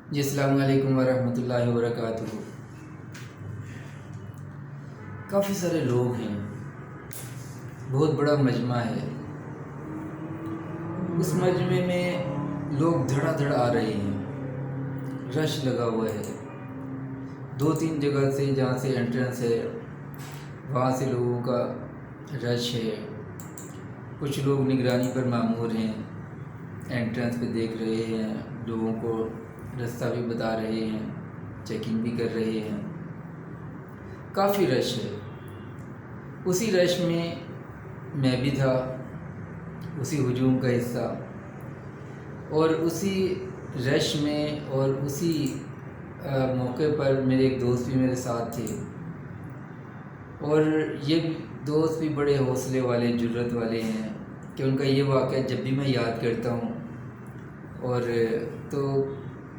جی السلام علیکم ورحمۃ اللہ وبرکاتہ۔ کافی سارے لوگ ہیں، بہت بڑا مجمع ہے۔ اس مجمع میں لوگ دھڑا دھڑ آ رہے ہیں، رش لگا ہوا ہے۔ 2-3 جگہ سے جہاں سے انٹرنس ہے وہاں سے لوگوں کا رش ہے۔ کچھ لوگ نگرانی پر مامور ہیں، انٹرنس پہ دیکھ رہے ہیں، لوگوں کو راستہ بھی بتا رہے ہیں، چیکنگ بھی کر رہے ہیں۔ کافی رش ہے۔ اسی رش میں بھی تھا، اسی ہجوم کا حصہ، اور اسی رش میں اور اسی موقع پر میرے ایک دوست بھی میرے ساتھ تھے، اور یہ دوست بھی بڑے حوصلے والے، جرأت والے ہیں کہ ان کا یہ واقعہ جب بھی میں یاد کرتا ہوں اور تو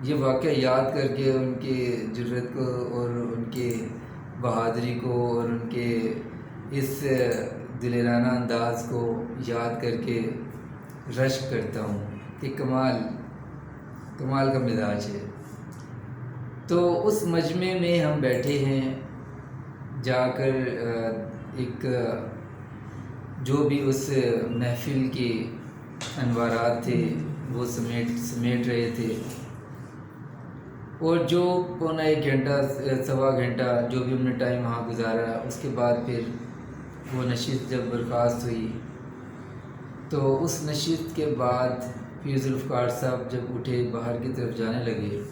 یہ واقعہ یاد کر کے ان کے جرأت کو اور ان کے بہادری کو اور ان کے اس دلیرانہ انداز کو یاد کر کے رشک کرتا ہوں کہ کمال کا مزاج ہے۔ تو اس مجمع میں ہم بیٹھے ہیں، جا کر ایک جو بھی اس محفل کے انوارات تھے وہ سمیٹ رہے تھے، اور جو پونا 1 گھنٹہ 1.25 گھنٹہ جو بھی ہم نے ٹائم وہاں گزارا، اس کے بعد پھر وہ نشست جب برخاست ہوئی تو اس نشست کے بعد پھر ذوالفقار صاحب جب اٹھے باہر کی طرف جانے لگے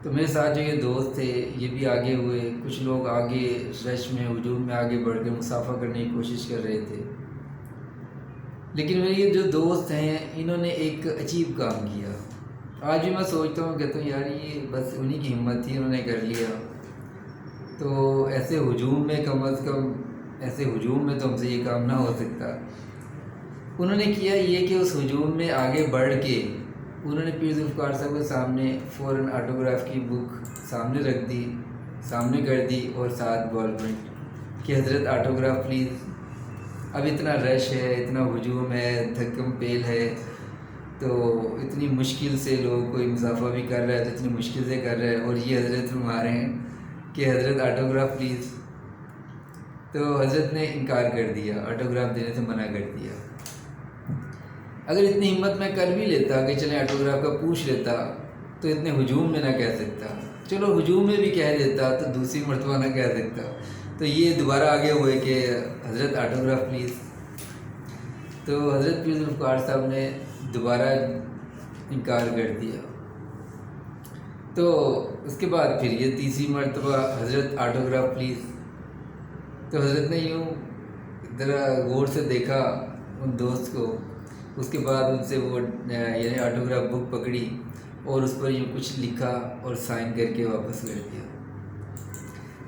تو میرے ساتھ جو یہ دوست تھے یہ بھی آگے ہوئے۔ کچھ لوگ آگے رش میں ہجوم میں آگے بڑھ کے مصافحہ کرنے کی کوشش کر رہے تھے، لیکن میرے یہ جو دوست ہیں انہوں نے ایک عجیب کام کیا۔ آج بھی میں سوچتا ہوں، کہتا ہوں یار یہ بس انہی کی ہمت تھی، انہوں نے کر لیا۔ تو ایسے ہجوم میں کم از کم ایسے ہجوم میں تو ہم سے یہ کام نہ ہو سکتا۔ انہوں نے کیا یہ کہ اس ہجوم میں آگے بڑھ کے انہوں نے پیر ذوالفقار صاحب کے سامنے فوراً آٹوگراف کی بک سامنے رکھ دی، سامنے کر دی، اور ساتھ بال پوائنٹ کہ حضرت آٹوگراف پلیز۔ اب اتنا رش ہے، اتنا ہجوم ہے، دھکم پیل ہے، تو اتنی مشکل سے لوگ کوئی مصافحہ بھی کر رہا ہے تو اتنی مشکل سے کر رہا ہے، اور یہ حضرت فرما رہے ہیں کہ حضرت آٹوگراف پلیز۔ تو حضرت نے انکار کر دیا، آٹوگراف دینے سے منع کر دیا۔ اگر اتنی ہمت میں کر بھی لیتا کہ چلیں آٹوگراف کا پوچھ لیتا تو اتنے ہجوم میں نہ کہہ سکتا، چلو ہجوم میں بھی کہہ دیتا تو دوسری مرتبہ نہ کہہ سکتا۔ تو یہ دوبارہ آگے ہوئے کہ حضرت آٹوگراف پلیز۔ تو حضرت پیر ذوالفقار صاحب نے دوبارہ انکار کر دیا۔ تو اس کے بعد پھر یہ تیسری مرتبہ حضرت آٹوگراف پلیز۔ تو حضرت نے یوں ذرا غور سے دیکھا ان دوست کو، اس کے بعد ان سے وہ یعنی آٹوگراف بک پکڑی اور اس پر یوں کچھ لکھا اور سائن کر کے واپس کر دیا۔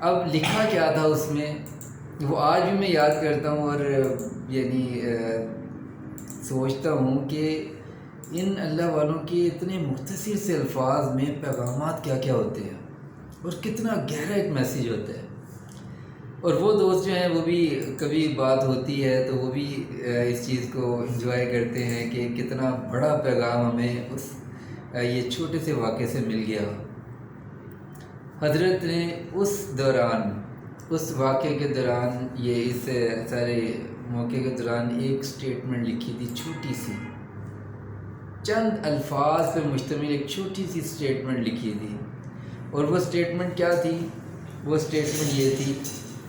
اب لکھا کیا تھا اس میں وہ آج بھی میں یاد کرتا ہوں، اور یعنی سوچتا ہوں کہ ان اللہ والوں کے اتنے مختصر سے الفاظ میں پیغامات کیا کیا ہوتے ہیں اور کتنا گہرا ایک میسیج ہوتا ہے۔ اور وہ دوست جو ہیں وہ بھی کبھی بات ہوتی ہے تو وہ بھی اس چیز کو انجوائے کرتے ہیں کہ کتنا بڑا پیغام ہمیں اس یہ چھوٹے سے واقعے سے مل گیا۔ حضرت نے اس دوران، اس واقعے کے دوران، یہ اس سارے موقع کے دوران ایک سٹیٹمنٹ لکھی تھی، چھوٹی سی، چند الفاظ پر مشتمل ایک چھوٹی سی سٹیٹمنٹ لکھی تھی۔ اور وہ سٹیٹمنٹ کیا تھی؟ وہ سٹیٹمنٹ یہ تھی،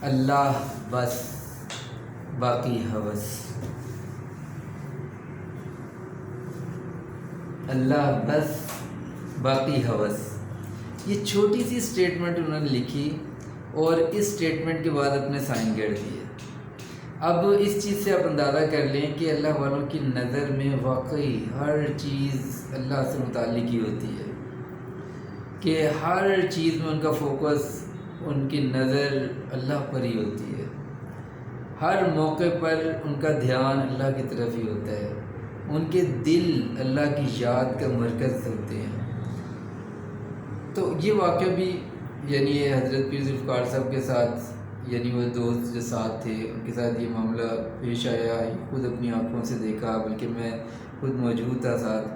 اللہ بس باقی ہوس۔ اللہ بس باقی ہوس۔ یہ چھوٹی سی سٹیٹمنٹ انہوں نے لکھی اور اس سٹیٹمنٹ کے بعد اپنے سائن کر دیے۔ اب اس چیز سے آپ اندازہ کر لیں کہ اللہ والوں کی نظر میں واقعی ہر چیز اللہ سے متعلق ہی ہوتی ہے، کہ ہر چیز میں ان کا فوکس، ان کی نظر اللہ پر ہی ہوتی ہے۔ ہر موقع پر ان کا دھیان اللہ کی طرف ہی ہوتا ہے، ان کے دل اللہ کی یاد کا مرکز ہوتے ہیں۔ تو یہ واقعہ بھی یعنی یہ حضرت پیر ذوالفقار صاحب کے ساتھ، یعنی وہ دوست جو ساتھ تھے ان کے ساتھ یہ معاملہ پیش آیا، خود اپنی آنکھوں سے دیکھا، بلکہ میں خود موجود تھا ساتھ۔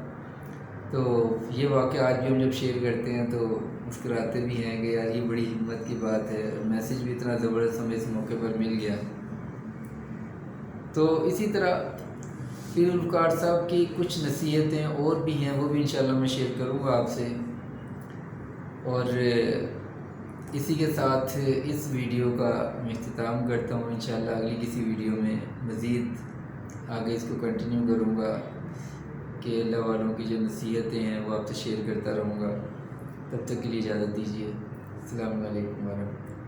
تو یہ واقعہ آج بھی ہم جب شیئر کرتے ہیں تو مسکراتے بھی ہیں کہ یار یہ بڑی ہمت کی بات ہے، میسیج بھی اتنا زبردست ہمیں اس موقع پر مل گیا۔ تو اسی طرح پیر الفقار صاحب کی کچھ نصیحتیں اور بھی ہیں، وہ بھی انشاءاللہ میں شیئر کروں گا آپ سے۔ اور اسی کے ساتھ اس ویڈیو کا میں اختتام کرتا ہوں۔ انشاءاللہ اگلی کسی ویڈیو میں مزید آگے اس کو کنٹینیو کروں گا کہ اللہ والوں کی جو نصیحتیں ہیں وہ آپ سے شیئر کرتا رہوں گا۔ تب تک کے لیے اجازت دیجیے۔ السلام علیکم ورحمۃ اللہ۔